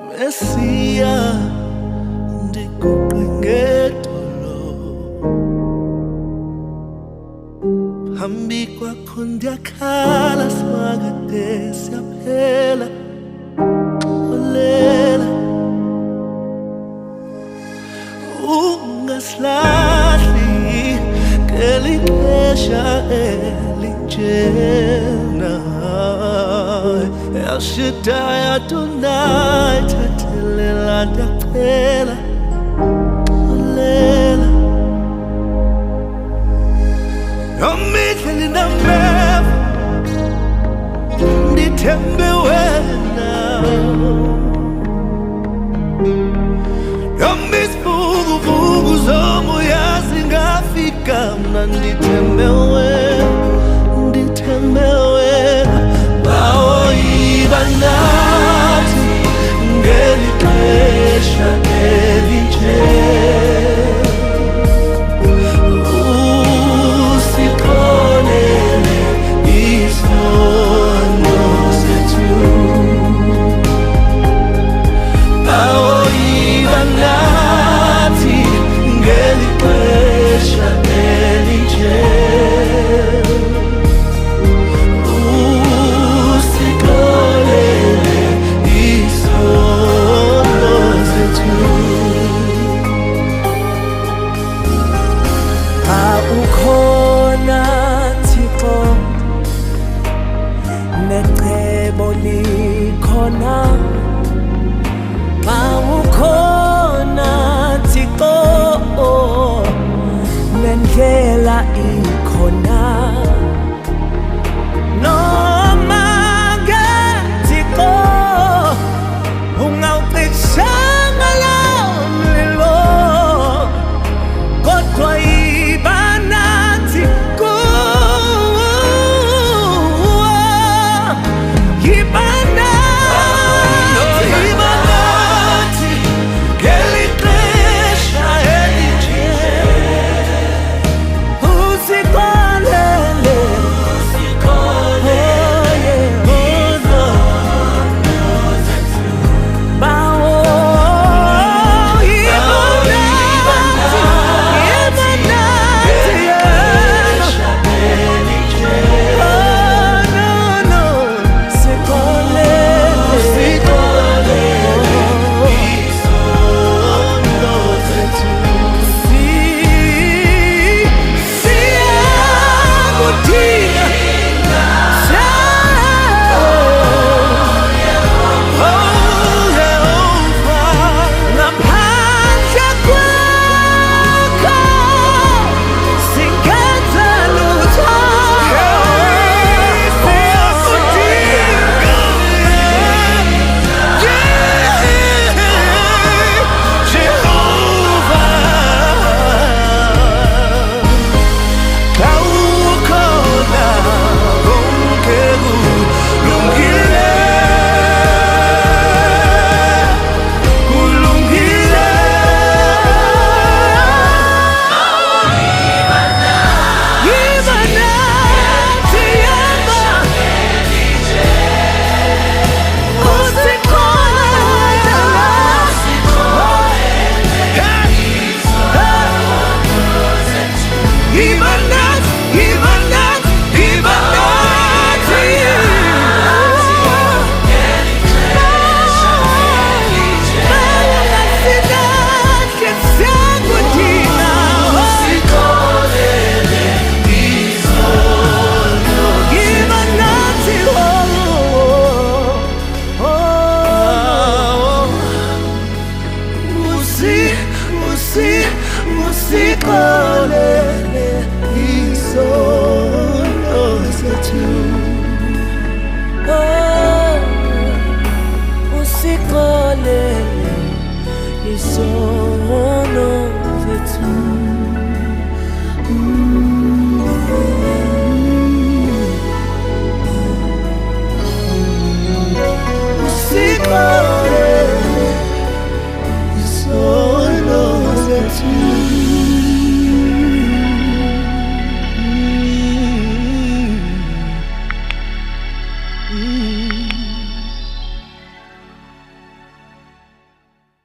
Mesiya ndikuqengedolo phambi kwakho ndiyakhala simakade siyaphela olela ungasilahli ngeli xesha elinjena El Shaddai Adonai thathelela ndiyakuphela olela nomihla ndinameva ndithembe wena nomisivuguvugu zomoya zingafika mna ndithembe wena bawoyiba nathi ngeli xesha elinje usikhonele isono sethu bawoyiba nathi ngeli xesha elinje ukhona Thixo necebo likhona xa ukhona Thixo nendlela ikhona noma ke Thixo ungawucishanga lawo mlilo kodwa usikhonele isono sethu usikhonele isono sethu usikhonele isono sethu